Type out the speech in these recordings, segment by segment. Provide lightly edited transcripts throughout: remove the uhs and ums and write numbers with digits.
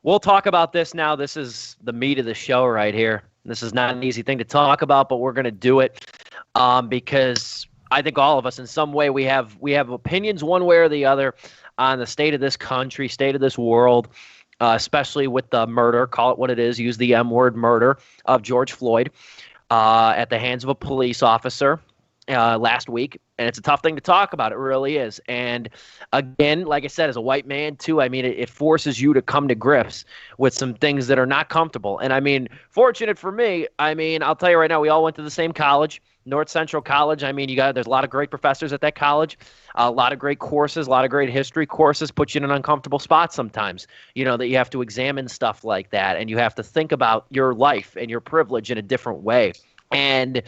we'll talk about this now. This is the meat of the show right here. This is not an easy thing to talk about, but we're going to do it because I think all of us, in some way, we have opinions one way or the other on the state of this country, state of this world, especially with the murder. Call it what it is. Use the M word, murder of George Floyd at the hands of a police officer last week. And it's a tough thing to talk about. It really is. And again, like I said, as a white man too, I mean, it forces you to come to grips with some things that are not comfortable. And I mean, fortunate for me, I mean, I'll tell you right now, we all went to the same college, North Central College. I mean, there's a lot of great professors at that college, a lot of great courses, a lot of great history courses, put you in an uncomfortable spot sometimes, that you have to examine stuff like that. And you have to think about your life and your privilege in a different way. And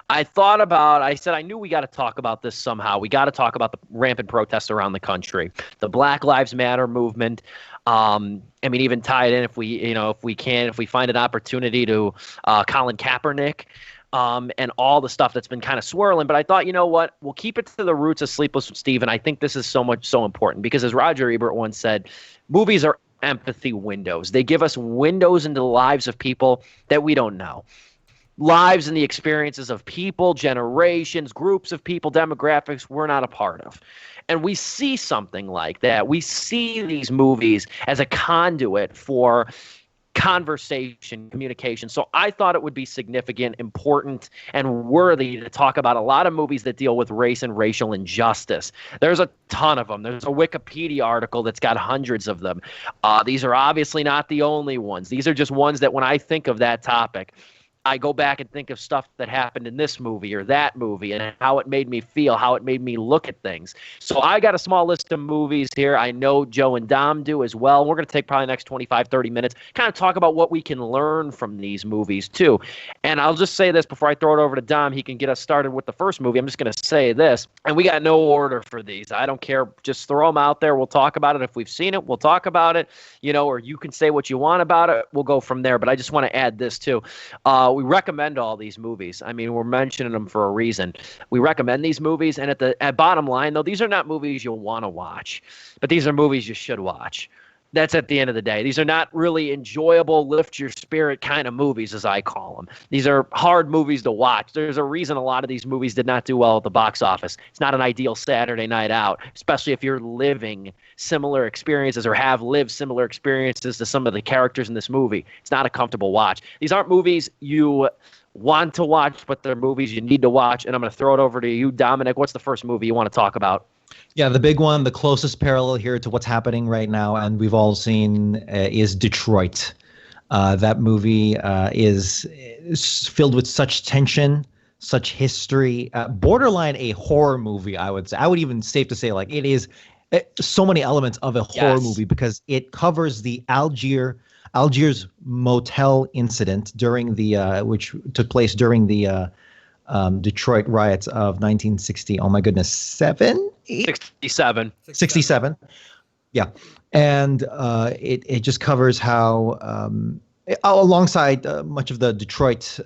I said, I knew we got to talk about this somehow. We got to talk about the rampant protests around the country, the Black Lives Matter movement. I mean, even tie it in if we find an opportunity to Colin Kaepernick and all the stuff that's been kind of swirling. But I thought, you know what, we'll keep it to the roots of Sleepless with Steve. And I think this is so important because, as Roger Ebert once said, movies are empathy windows. They give us windows into the lives of people that we don't know. Lives and the experiences of people, generations, groups of people, demographics we're not a part of. And we see something like that. We see these movies as a conduit for conversation, communication. So I thought it would be significant, important, and worthy to talk about a lot of movies that deal with race and racial injustice. There's a ton of them. There's a Wikipedia article that's got hundreds of them. These are obviously not the only ones. These are just ones that when I think of that topic, I go back and think of stuff that happened in this movie or that movie and how it made me feel, how it made me look at things. So I got a small list of movies here. I know Joe and Dom do as well. We're going to take probably the next 25, 30 minutes, kind of talk about what we can learn from these movies too. And I'll just say this before I throw it over to Dom. He can get us started with the first movie. I'm just going to say this, and we got no order for these. I don't care. Just throw them out there. We'll talk about it. If we've seen it, we'll talk about it, or you can say what you want about it. We'll go from there. But I just want to add this too. We recommend all these movies. I mean, we're mentioning them for a reason. We recommend these movies, and at bottom line, though, these are not movies you'll want to watch, but these are movies you should watch. That's at the end of the day. These are not really enjoyable, lift your spirit kind of movies, as I call them. These are hard movies to watch. There's a reason a lot of these movies did not do well at the box office. It's not an ideal Saturday night out, especially if you're living similar experiences or have lived similar experiences to some of the characters in this movie. It's not a comfortable watch. These aren't movies you want to watch, but they're movies you need to watch. And I'm going to throw it over to you, Dominic. What's the first movie you want to talk about? Yeah, the big one, the closest parallel here to what's happening right now, and we've all seen, is Detroit. That movie is filled with such tension, such history, borderline a horror movie, I would say. I would even safe to say, like, it is so many elements of a horror movie because it covers the Algiers motel incident during the which took place during the Detroit riots of 1960. Oh my goodness, 67. Yeah, and it just covers how alongside much of the Detroit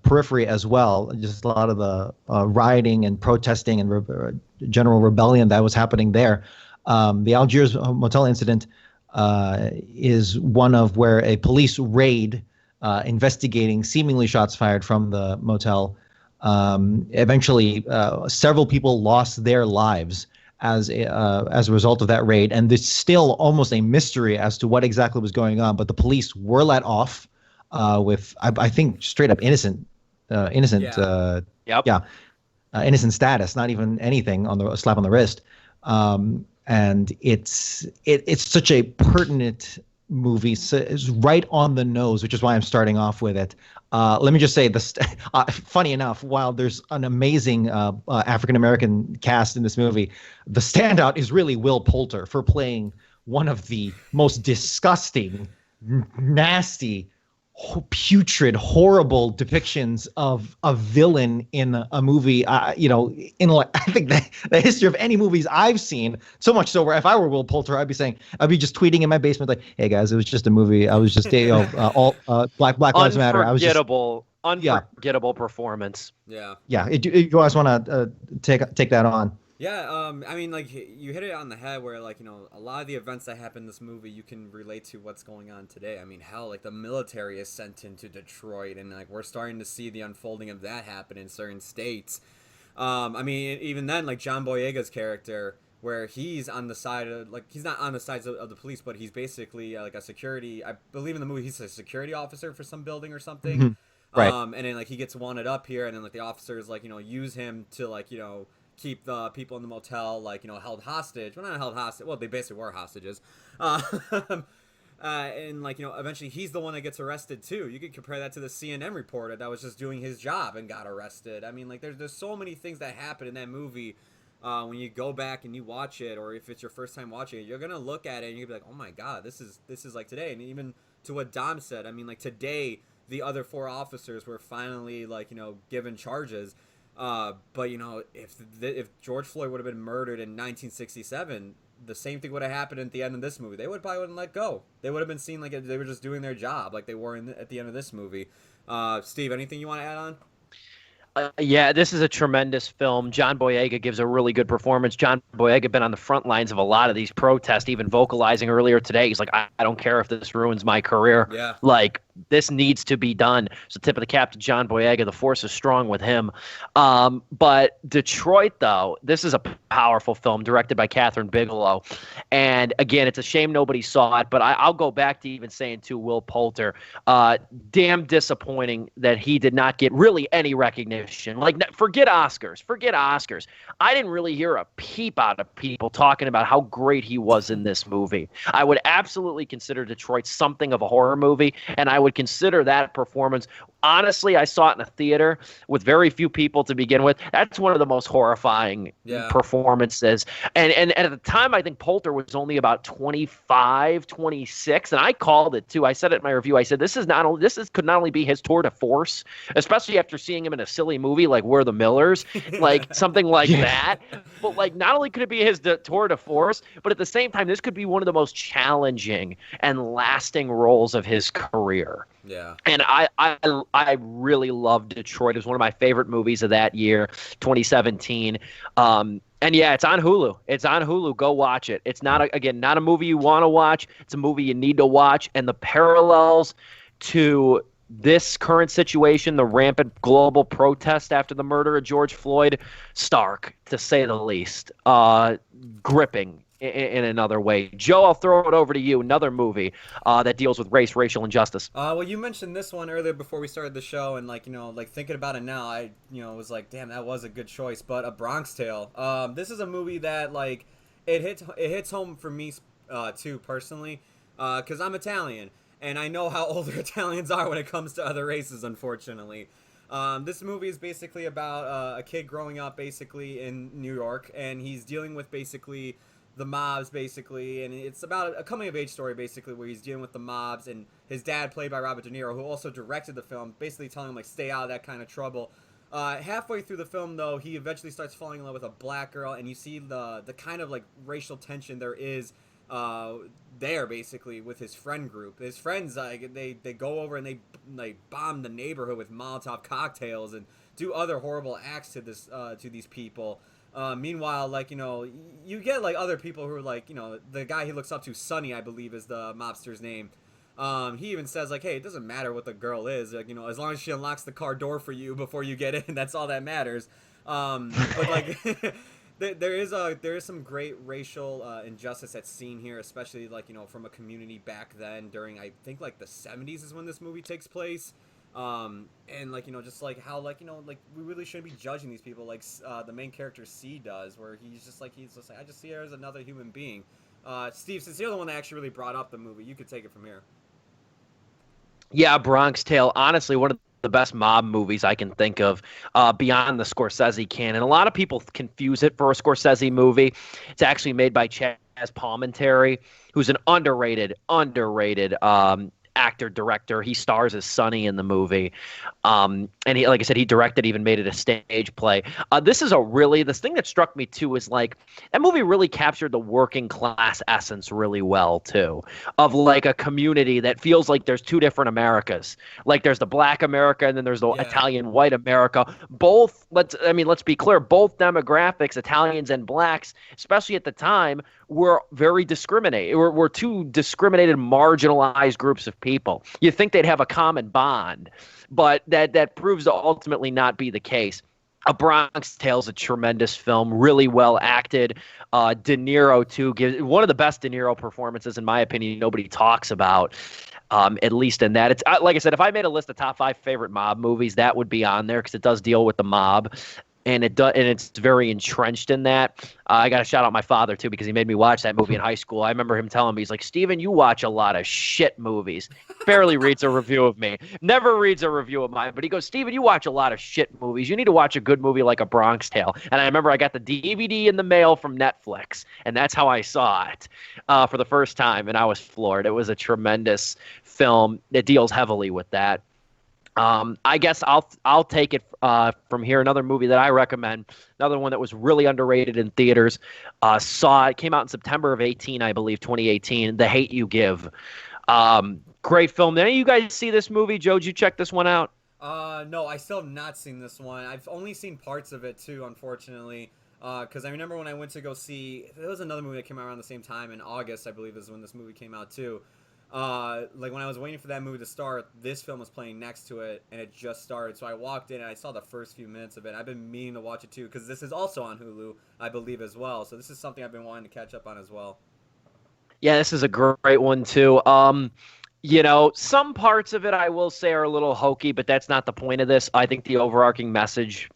periphery as well, just a lot of the rioting and protesting and general rebellion that was happening there. The Algiers motel incident is one of where a police raid investigating seemingly shots fired from the motel. Eventually, several people lost their lives as a result of that raid, and there's still almost a mystery as to what exactly was going on. But the police were let off with, I think, straight up innocent status, not even anything on the slap on the wrist. And it's such a pertinent movie. So it's right on the nose, which is why I'm starting off with it. Let me just say this. Funny enough, while there's an amazing African-American cast in this movie, the standout is really Will Poulter for playing one of the most disgusting, nasty, putrid, horrible depictions of a villain in a movie. I think that the history of any movies I've seen, so much so where if I were Will Poulter, I'd be just tweeting in my basement like, "Hey guys, it was just a movie. I was just all Black Lives Matter. I was just unforgettable performance." Yeah. You guys want to take that on? Yeah, I mean, like, you hit it on the head where, like, a lot of the events that happen in this movie, you can relate to what's going on today. I mean, hell, like, the military is sent into Detroit, and, like, we're starting to see the unfolding of that happen in certain states. I mean, even then, like, John Boyega's character, where he's on the side of, like, he's not on the sides of the police, but he's basically, like, a security, I believe in the movie, he's a security officer for some building or something. Mhm. Right. And then, like, he gets wanted up here, and then, like, the officers, like, use him to, like, keep the people in the motel, like, held hostage. Well, not held hostage. Well, they basically were hostages. And, like, eventually he's the one that gets arrested, too. You could compare that to the CNN reporter that was just doing his job and got arrested. I mean, like, there's so many things that happen in that movie. When you go back and you watch it, or if it's your first time watching it, you're going to look at it and you're going to be like, oh, my God, this is like today. And even to what Dom said, I mean, like, today, the other 4 officers were finally, like, given charges. But if George Floyd would have been murdered in 1967, the same thing would have happened at the end of this movie. They probably wouldn't let go. They would have been seen like they were just doing their job, like they were at the end of this movie. Steve, anything you want to add on? Yeah, this is a tremendous film. John Boyega gives a really good performance. John Boyega been on the front lines of a lot of these protests, even vocalizing earlier today. He's like, I don't care if this ruins my career. Yeah. Like, this needs to be done. So tip of the cap to John Boyega. The force is strong with him. But Detroit, though, this is a powerful film directed by Catherine Bigelow. And again, it's a shame nobody saw it, but I'll go back to even saying, too, Will Poulter. Damn disappointing that he did not get really any recognition. Like, forget Oscars. I didn't really hear a peep out of people talking about how great he was in this movie. I would absolutely consider Detroit something of a horror movie, and I would consider that performance. Honestly, I saw it in a theater with very few people to begin with. That's one of the most horrifying performances. And at the time, I think Poulter was only about 25, 26, and I called it too. I said it in my review. I said this could not only be his tour de force, especially after seeing him in a silly movie like We're the Millers, like something like that. But like, not only could it be his tour de force, but at the same time, this could be one of the most challenging and lasting roles of his career. Yeah. And I really loved Detroit. It was one of my favorite movies of that year, 2017. And yeah, it's on Hulu. Go watch it. It's not a movie you want to watch. It's a movie you need to watch. And the parallels to this current situation, the rampant global protest after the murder of George Floyd, stark, to say the least. Gripping in another way. Joe, I'll throw it over to you. Another movie that deals with racial injustice. Well, you mentioned this one earlier before we started the show, and like thinking about it now, I was like, damn, that was a good choice. But A Bronx Tale. This is a movie that like it hits home for me too personally, because I'm Italian and I know how older Italians are when it comes to other races, unfortunately. This movie is basically about a kid growing up basically in New York, and he's dealing with basically the mobs basically, and it's about a coming of age story basically where he's dealing with the mobs, and his dad, played by Robert De Niro, who also directed the film, basically telling him like stay out of that kind of trouble. Halfway through the film though, he eventually starts falling in love with a black girl, and you see the kind of like racial tension there is there basically with his friend group. His friends they go over and they bomb the neighborhood with Molotov cocktails and do other horrible acts to these people. Meanwhile, like, you get, like, other people who are, like, the guy he looks up to, Sonny, I believe, is the mobster's name. He even says, like, hey, it doesn't matter what the girl is. Like, as long as she unlocks the car door for you before you get in, that's all that matters. But, like, there is some great racial injustice that's seen here, especially, like, from a community back then during, I think, like, the 70s is when this movie takes place. And like, just like how, like, like we really shouldn't be judging these people like the main character C does, where he's just like I just see her as another human being. Steve, since you're the one that actually really brought up the movie, you could take it from here. Yeah, Bronx Tale, honestly, one of the best mob movies I can think of beyond the Scorsese canon. A lot of people confuse it for a Scorsese movie. It's actually made by Chaz Palminteri, who's an underrated actor director. He stars as Sonny in the movie, and he, like I said, he directed, even made it a stage play. This thing that struck me too is like that movie really captured the working class essence really well too, of like a community that feels like there's two different Americas. Like there's the Black America and then there's the Italian white America. Both, let's be clear, both demographics, Italians and Blacks, especially at the time, were very discriminated. Were two discriminated, marginalized groups of people. You think they'd have a common bond, but that proves to ultimately not be the case. A Bronx Tale is a tremendous film, really well acted. De Niro too gives one of the best De Niro performances, in my opinion. Nobody talks about, at least in that. It's like I said, if I made a list of top 5 favorite mob movies, that would be on there because it does deal with the mob. And it's very entrenched in that. I got to shout out my father too, because he made me watch that movie in high school. I remember him telling me, he's like, Steven, you watch a lot of shit movies. Barely reads a review of me. Never reads a review of mine. But he goes, Steven, you watch a lot of shit movies. You need to watch a good movie like A Bronx Tale. And I remember I got the DVD in the mail from Netflix, and that's how I saw it for the first time. And I was floored. It was a tremendous film. It deals heavily with that. I guess I'll take it from here. Another movie that I recommend, another one that was really underrated in theaters. It came out in September of 2018. The Hate U Give. Great film. Did any of you guys see this movie? Joe, did you check this one out? No, I still have not seen this one. I've only seen parts of it too, unfortunately. Because I remember when I went to go see, there was another movie that came out around the same time in August, I believe, is when this movie came out too. Like when I was waiting for that movie to start, this film was playing next to it, and it just started. So I walked in and I saw the first few minutes of it. I've been meaning to watch it too, because this is also on Hulu, I believe, as well. So this is something I've been wanting to catch up on as well. Yeah, this is a great one too. Some parts of it I will say are a little hokey, but that's not the point of this. I think the overarching message,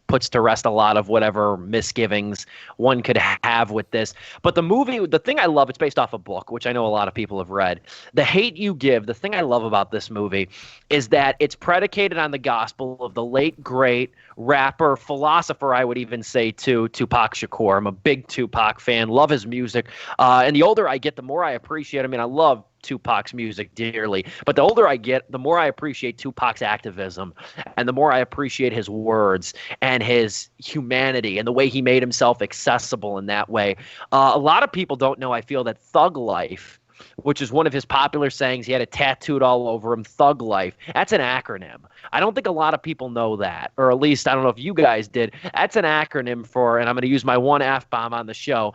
puts to rest a lot of whatever misgivings one could have with this. But the movie, the thing I love, it's based off a book, which I know a lot of people have read. The Hate U Give, the thing I love about this movie is that it's predicated on the gospel of the late, great rapper, philosopher, I would even say, too, Tupac Shakur. I'm a big Tupac fan, love his music. And the older I get, the more I appreciate him. I love Tupac's music dearly, but the older I get, the more I appreciate Tupac's activism, and the more I appreciate his words and his humanity and the way he made himself accessible in that way. A lot of people don't know, I feel, that Thug Life, which is one of his popular sayings, he had it tattooed all over him, Thug Life, that's an acronym. I don't think a lot of people know that, or at least I don't know if you guys did. That's an acronym for, and I'm going to use my one F-bomb on the show,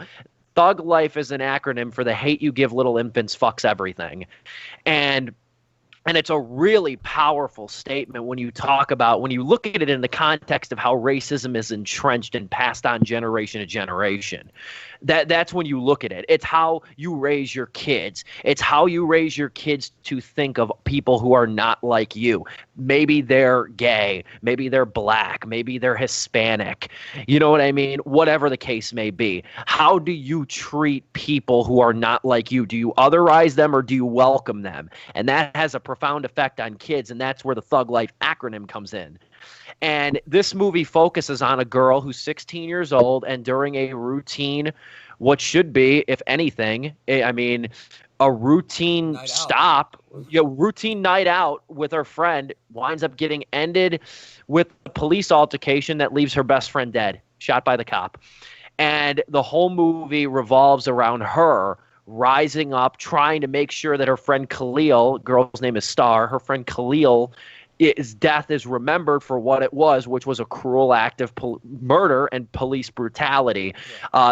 Thug Life is an acronym for the hate you give little infants fucks everything. And it's a really powerful statement when you look at it in the context of how racism is entrenched and passed on generation to generation. That's when you look at it. It's how you raise your kids. It's how you raise your kids to think of people who are not like you. Maybe they're gay. Maybe they're black. Maybe they're Hispanic. You know what I mean? Whatever the case may be. How do you treat people who are not like you? Do you otherize them or do you welcome them? And that has a profound effect on kids, and that's where the Thug Life acronym comes in. And this movie focuses on a girl who's 16 years old, and during a routine, what should be, if anything, a routine routine night out with her friend winds up getting ended with a police altercation that leaves her best friend dead, shot by the cop. And the whole movie revolves around her rising up, trying to make sure that her friend Khalil, girl's name is Star, her friend Khalil, his death is remembered for what it was, which was a cruel act of murder and police brutality.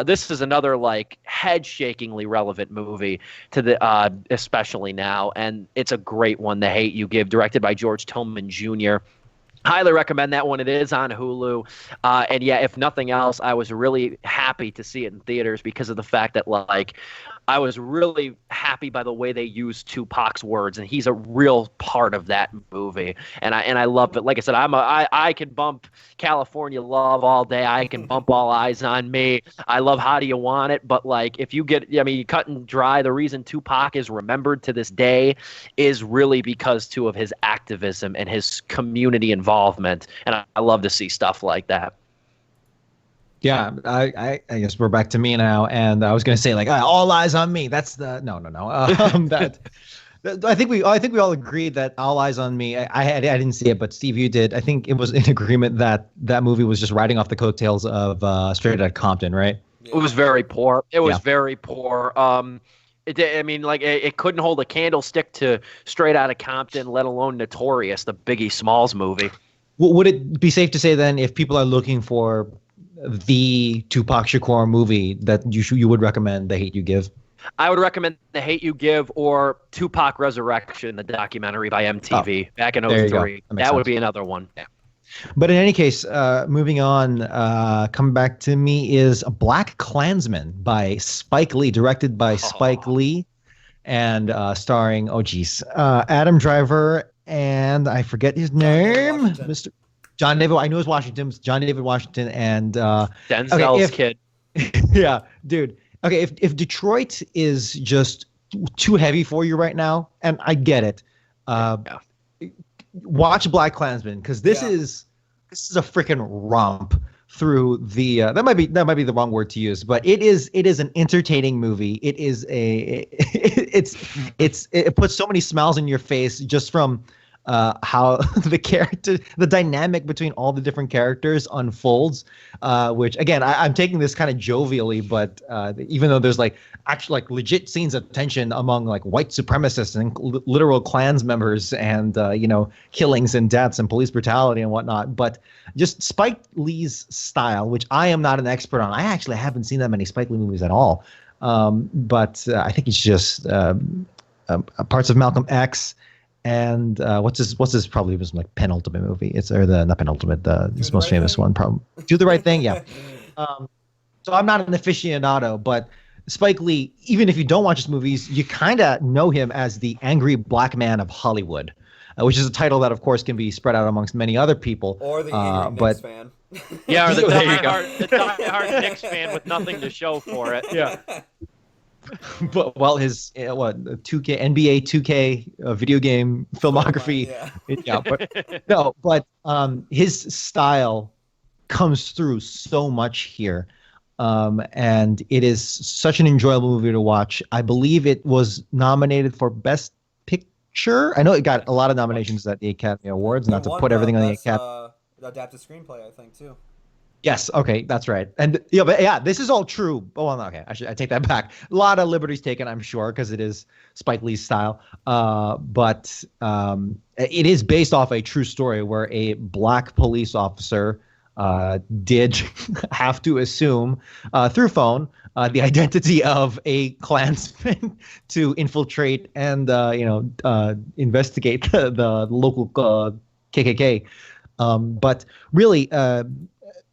This is another head-shakingly relevant movie to the especially now, and it's a great one, The Hate U Give, directed by George Tillman Jr. Highly recommend that one. It is on Hulu. And yeah, if nothing else, I was really happy to see it in theaters because of the fact that I was really happy by the way they used Tupac's words, and he's a real part of that movie. And I love it. Like I said, I can bump California Love all day. I can bump All Eyes on Me. I love How Do You Want It? But if you cut and dry, the reason Tupac is remembered to this day is really because too of his activism and his community involvement. And I love to see stuff like that. Yeah, I guess we're back to me now, and I was gonna say All Eyes on Me. That's the no. I think we all agreed that All Eyes on Me. I didn't see it, but Steve, you did. I think it was in agreement that that movie was just riding off the coattails of Straight Outta Compton, right? It was very poor. It was Yeah. very poor. I mean, like it couldn't hold a candlestick to Straight Outta Compton, let alone Notorious, the Biggie Smalls movie. Would it be safe to say then, if people are looking for the Tupac Shakur movie, that you would recommend The Hate U Give? I would recommend The Hate U Give or Tupac Resurrection, the documentary by MTV back in there you go. '03. That makes That would sense. be another one. Yeah. But in any case, moving on, coming back to me is Black Klansman by Spike Lee, directed by Spike Lee, and starring, Adam Driver, and I forget his name, Mr. John David. I knew it was Washington. John David Washington, and Denzel's kid. yeah, dude. Okay, if Detroit is just too heavy for you right now, and I get it, watch Black Klansman, because this is a freaking romp through the that might be the wrong word to use, but it is an entertaining movie. It is it puts so many smiles in your face just from how the dynamic between all the different characters unfolds, which again, I'm taking this kind of jovially, but even though there's actually legit scenes of tension among white supremacists and literal Klans members, and killings and deaths and police brutality and whatnot, but just Spike Lee's style, which I am not an expert on. I actually haven't seen that many Spike Lee movies at all, but I think it's just parts of Malcolm X. And what's his probably was penultimate movie? Not penultimate, his most famous one, probably Do the Right Thing. Yeah. So I'm not an aficionado, but Spike Lee, even if you don't watch his movies, you kind of know him as the angry black man of Hollywood, which is a title that, of course, can be spread out amongst many other people. Or the angry Knicks fan. Yeah, or the There you go. diehard Knicks fan with nothing to show for it. Yeah. But his 2K NBA 2K video game filmography, his style comes through so much here, and it is such an enjoyable movie to watch. I believe it was nominated for Best Picture. I know it got a lot of nominations at the Academy Awards. Not to put everything on the Academy. Adapted screenplay, I think, too. Yes. Okay. That's right. And this is all true. Oh, well, okay. I take that back. A lot of liberties taken, I'm sure, because it is Spike Lee's style. But it is based off a true story where a black police officer did have to assume through phone the identity of a Klansman to infiltrate and investigate the local KKK. But really,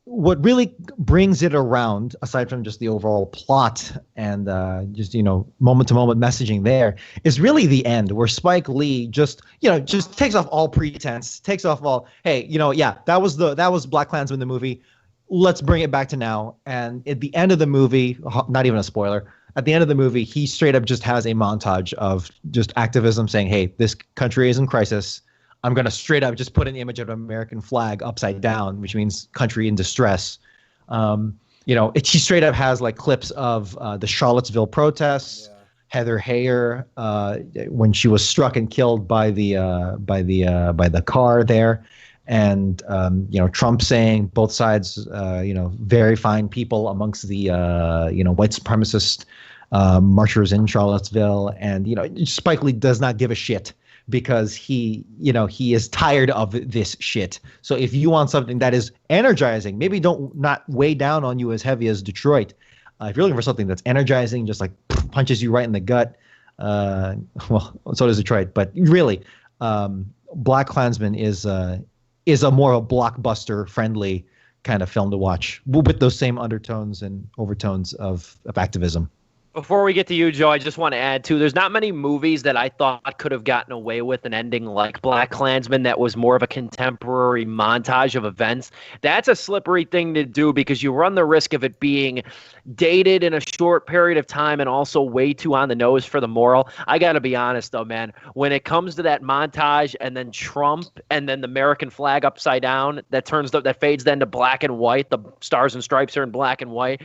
what really brings it around, aside from just the overall plot and just moment-to-moment messaging, there is really the end, where Spike Lee just takes off all pretense, takes off all, hey, that was Black Klansman the movie. Let's bring it back to now. And at the end of the movie, not even a spoiler, at the end of the movie, he straight up just has a montage of just activism saying, hey, this country is in crisis. I'm going to straight up just put an image of an American flag upside down, which means country in distress. He straight up has clips of the Charlottesville protests, Heather Heyer when she was struck and killed by the car there, and Trump saying both sides, very fine people amongst the white supremacist marchers in Charlottesville, and Spike Lee does not give a shit, because he is tired of this shit. So if you want something that is energizing, maybe not weigh down on you as heavy as Detroit. If you're looking for something that's energizing, just punches you right in the gut, well, so does Detroit. But really, Black Klansman is a more of a blockbuster friendly kind of film to watch, with those same undertones and overtones of activism. Before we get to you, Joe, I just want to add, too, there's not many movies that I thought could have gotten away with an ending like Black Klansman that was more of a contemporary montage of events. That's a slippery thing to do, because you run the risk of it being dated in a short period of time and also way too on the nose for the moral. I got to be honest, though, man, when it comes to that montage and then Trump and then the American flag upside down, that fades then to black and white, the stars and stripes are in black and white.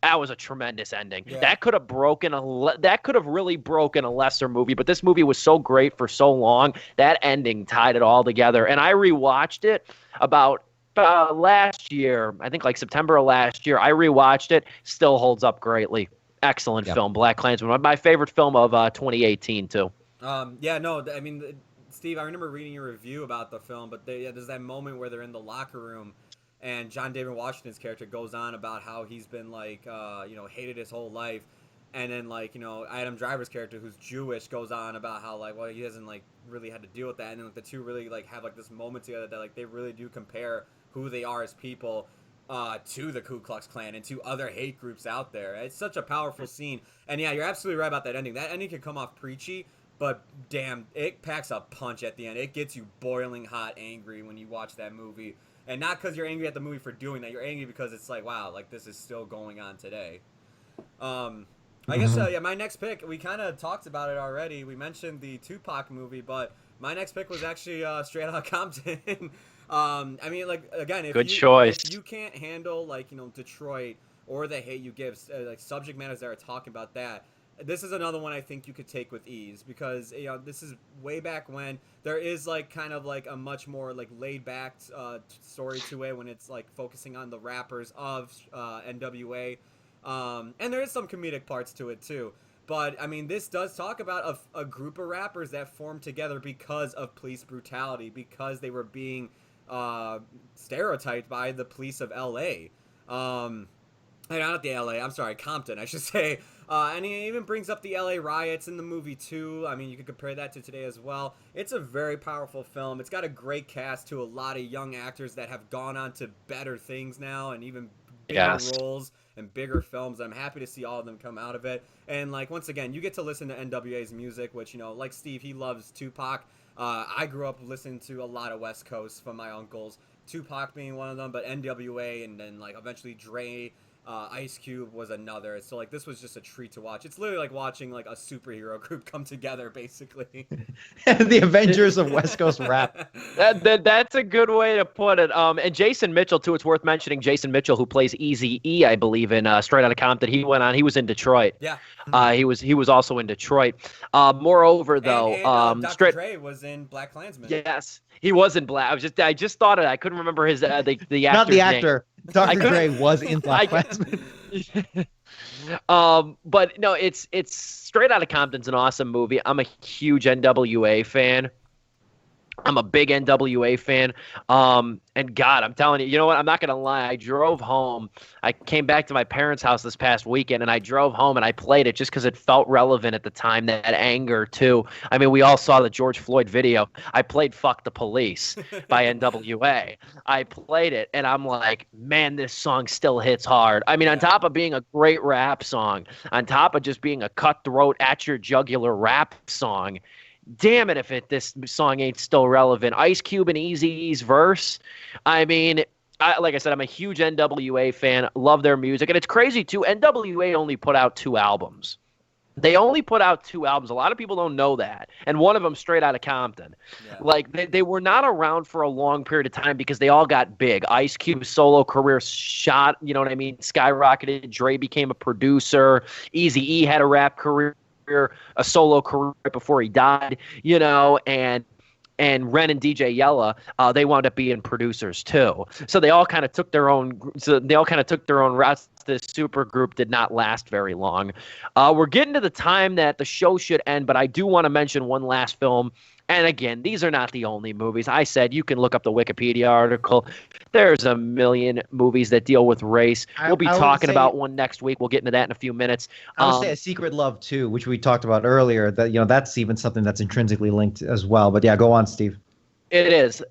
That was a tremendous ending. Yeah. That could have really broken a lesser movie, but this movie was so great for so long. That ending tied it all together. And I rewatched it about last year. I think like September of last year. I rewatched it. Still holds up greatly. Excellent film, Black Klansman. My favorite film of 2018 too. Yeah, no, I mean, Steve, I remember reading your review about the film, but there's that moment where they're in the locker room, and John David Washington's character goes on about how he's been like, hated his whole life, and then like, Adam Driver's character, who's Jewish, goes on about how like, well, he hasn't like really had to deal with that, and then like, the two really like have like this moment together that like they really do compare who they are as people. To the Ku Klux Klan and to other hate groups out there. It's such a powerful scene. And yeah, you're absolutely right about that ending. That ending can come off preachy, but damn, it packs a punch at the end. It gets you boiling hot angry when you watch that movie. And not because you're angry at the movie for doing that. You're angry because it's like, wow, like this is still going on today. I guess, my next pick, we kind of talked about it already. We mentioned the Tupac movie, but my next pick was actually Straight Outta Compton. I mean, like, again, if you can't handle, like, Detroit or the hate you give, like, subject matters that are talking about that, this is another one I think you could take with ease, because, this is way back when there is, like, kind of, like, a much more, like, laid-back story to it when it's, like, focusing on the rappers of NWA. And there is some comedic parts to it, too. But, I mean, this does talk about a group of rappers that formed together because of police brutality, because they were being stereotyped by the police of L.A. Not the L.A., I'm sorry, Compton, I should say. And he even brings up the L.A. riots in the movie, too. I mean, you could compare that to today as well. It's a very powerful film. It's got a great cast to a lot of young actors that have gone on to better things now and even bigger roles and bigger films. I'm happy to see all of them come out of it. And, like, once again, you get to listen to NWA's music, which, like Steve, he loves Tupac. I grew up listening to a lot of West Coast from my uncles, Tupac being one of them, but NWA, and then like eventually Dre, Ice Cube was another. So like this was just a treat to watch. It's literally like watching like a superhero group come together, basically. The Avengers of West Coast rap. That's a good way to put it. And Jason Mitchell too. It's worth mentioning Jason Mitchell, who plays Eazy-E, I believe, in Straight Outta Compton. He was in Detroit. Yeah. He was also in Detroit. Moreover, though, and Dr. Dre was in Black Klansman. Yes, he was in Black. I just thought it. I couldn't remember his the actor's Not the actor. Name. Dr. Dre was in Black Klansman. But no, it's Straight Outta Compton's an awesome movie. I'm a huge NWA fan. I'm a big NWA fan. And God, I'm telling you, you know what? I'm not going to lie. I drove home. I came back to my parents' house this past weekend, and I drove home and I played it just because it felt relevant at the time, that anger, too. I mean, we all saw the George Floyd video. I played Fuck the Police by NWA. I played it, and I'm like, man, this song still hits hard. I mean, on top of being a great rap song, on top of just being a cutthroat, at your jugular rap song, damn it if this song ain't still relevant. Ice Cube and Eazy-E's verse. I mean, like I said, I'm a huge NWA fan. Love their music. And it's crazy, too. NWA only put out 2 albums. They only put out 2 albums. A lot of people don't know that. And one of them Straight Outta Compton. Yeah. Like, they were not around for a long period of time because they all got big. Ice Cube's solo career shot, you know what I mean, skyrocketed. Dre became a producer. Eazy-E had a rap career, a solo career right before he died, you know, and Ren and DJ Yella, they wound up being producers too. So they all kind of took their own routes. This super group did not last very long. We're getting to the time that the show should end, but I do want to mention one last film. And again, these are not the only movies. I said you can look up the Wikipedia article. There's a million movies that deal with race. We'll be talking about one next week. We'll get into that in a few minutes. I would say A Secret Love too, which we talked about earlier. That that's even something that's intrinsically linked as well. But yeah, go on, Steve. It is,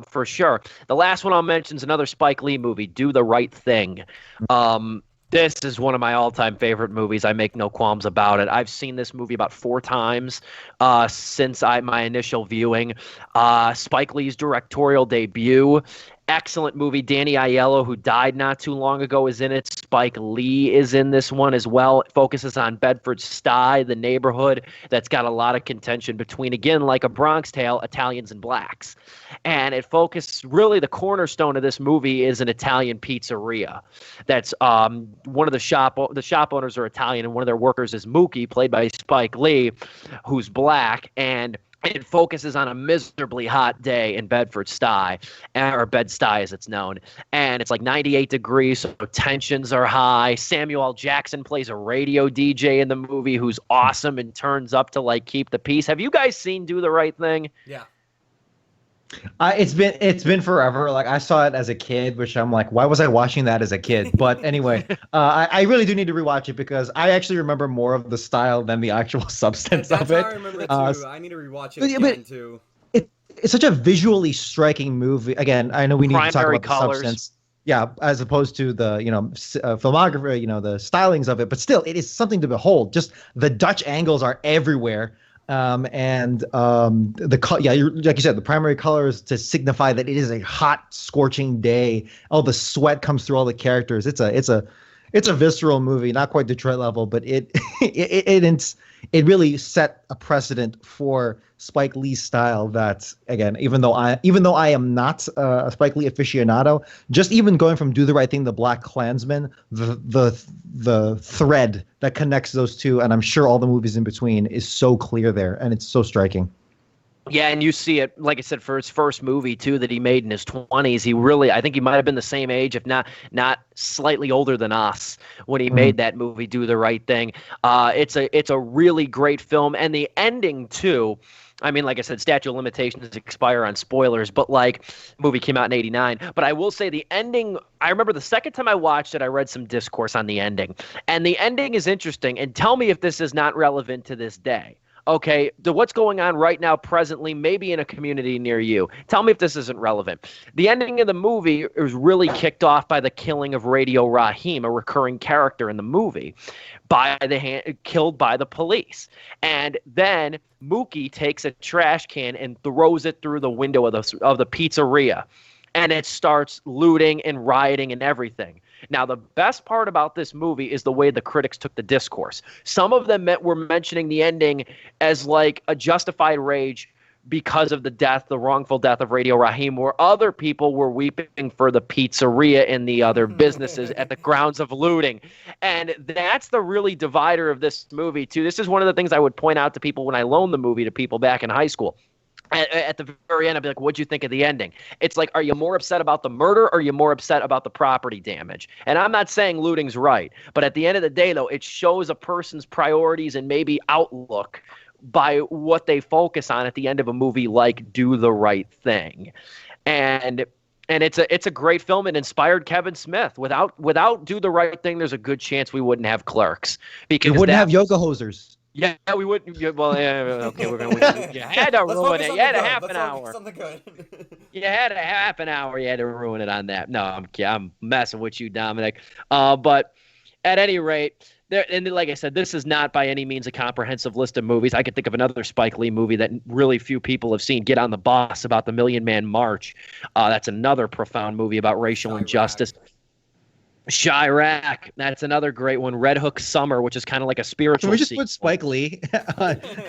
for sure. The last one I'll mention is another Spike Lee movie, Do the Right Thing. This is one of my all-time favorite movies. I make no qualms about it. I've seen this movie about 4 times since my initial viewing. Spike Lee's directorial debut, Excellent movie. Danny Aiello, who died not too long ago, is in it. Spike Lee is in this one as well. It focuses on Bedford-Stuyvesant, the neighborhood that's got a lot of contention between, again, like A Bronx Tale, Italians and blacks. And it focuses, really the cornerstone of this movie is an Italian pizzeria. That's one of the shop owners are Italian, and one of their workers is Mookie, played by Spike Lee, who's black. And it focuses on a miserably hot day in Bedford-Stuyvesant, or Bed-Stuy as it's known. And it's like 98 degrees, so tensions are high. Samuel L. Jackson plays a radio DJ in the movie who's awesome and turns up to like keep the peace. Have you guys seen Do the Right Thing? Yeah. It's been forever. Like I saw it as a kid, which I'm like, why was I watching that as a kid? But anyway, I really do need to rewatch it because I actually remember more of the style than the actual substance of it. That's how I remember it too. I need to rewatch it again too. It's such a visually striking movie. Again, I know we need to talk about the substance. Yeah, as opposed to the filmography, the stylings of it, but still, it is something to behold. Just the Dutch angles are everywhere. Like you said, the primary color is to signify that it is a hot, scorching day. All the sweat comes through all the characters. It's a visceral movie, not quite Detroit level, but it really set a precedent for Spike Lee's style. That again, even though I am not a Spike Lee aficionado, just even going from Do the Right Thing to Black Klansman, the thread that connects those two, and I'm sure all the movies in between, is so clear there, and it's so striking. Yeah, and you see it, like I said, for his first movie, too, that he made in his 20s. He really, I think he might have been the same age, if not slightly older than us, when he made that movie, Do the Right Thing. It's a really great film, and the ending, too. I mean, like I said, statute of limitations expire on spoilers, but like, movie came out in 89. But I will say the ending, I remember the second time I watched it, I read some discourse on the ending. And the ending is interesting, and tell me if this is not relevant to this day. Okay, what's going on right now, presently, maybe in a community near you. Tell me if this isn't relevant. The ending of the movie is really kicked off by the killing of Radio Raheem, a recurring character in the movie, killed by the police. And then Mookie takes a trash can and throws it through the window of the pizzeria. And it starts looting and rioting and everything. Now, the best part about this movie is the way the critics took the discourse. Some of them were mentioning the ending as like a justified rage because of the wrongful death of Radio Raheem, where other people were weeping for the pizzeria and the other businesses at the grounds of looting. And that's the really divider of this movie, too. This is one of the things I would point out to people when I loaned the movie to people back in high school. At the very end, I'd be like, what'd you think of the ending? It's like, are you more upset about the murder or are you more upset about the property damage? And I'm not saying looting's right, but at the end of the day, though, it shows a person's priorities and maybe outlook by what they focus on at the end of a movie like Do the Right Thing. And it's a great film. It inspired Kevin Smith. Without Do the Right Thing, there's a good chance we wouldn't have Clerks. Because we wouldn't have yoga hosers. Yeah, we wouldn't. Well, okay, you had to ruin it. You had a half an hour. You had a half an hour. You had to ruin it on that. No, I'm messing with you, Dominic. But at any rate, and like I said, this is not by any means a comprehensive list of movies. I could think of another Spike Lee movie that really few people have seen, Get on the Bus, about the Million Man March. That's another profound movie about racial injustice. Chirac, that's another great one. Red Hook Summer, which is kind of like a spiritual. Can we just sequel. put Spike Lee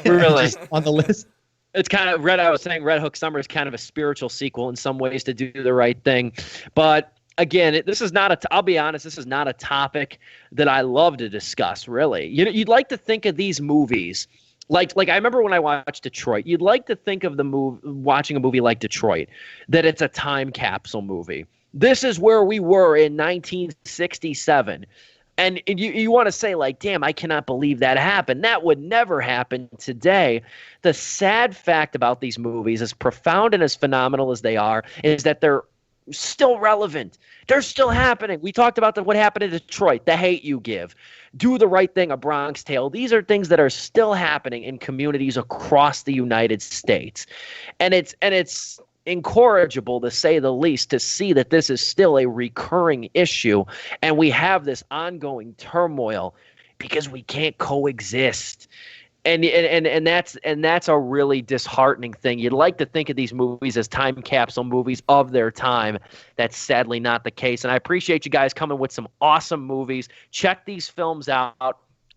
really on the list? It's kind of I was saying Red Hook Summer is kind of a spiritual sequel in some ways to Do the Right Thing, but again, this is not I'll be honest, this is not a topic that I love to discuss. Really, you'd like to think of these movies. Like I remember when I watched Detroit, you'd like to think of watching a movie like Detroit, that it's a time capsule movie. This is where we were in 1967. And you want to say, like, damn, I cannot believe that happened. That would never happen today. The sad fact about these movies, as profound and as phenomenal as they are, is that they're still relevant. They're still happening. We talked about what happened in Detroit, The Hate U Give, Do the Right Thing, A Bronx Tale. These are things that are still happening in communities across the United States. And it's incorrigible, to say the least, to see that this is still a recurring issue and we have this ongoing turmoil because we can't coexist. And that's a really disheartening thing. You'd like to think of these movies as time capsule movies of their time. That's sadly not the case. And I appreciate you guys coming with some awesome movies. Check these films out.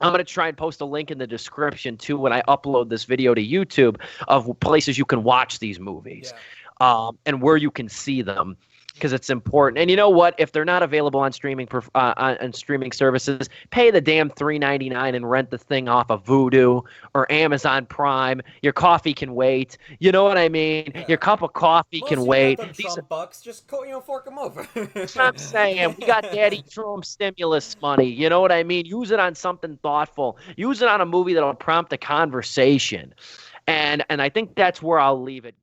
I'm going to try and post a link in the description too when I upload this video to YouTube of places you can watch these movies, and where you can see them, because it's important. And you know what? If they're not available on streaming on streaming services, pay the damn $3.99 and rent the thing off of Vudu or Amazon Prime. Your coffee can wait. You know what I mean? Yeah. Your cup of coffee can wait. Them Trump bucks, just fork them over. That's what I'm saying. We got Daddy Trump stimulus money. You know what I mean? Use it on something thoughtful. Use it on a movie that'll prompt a conversation. And I think that's where I'll leave it.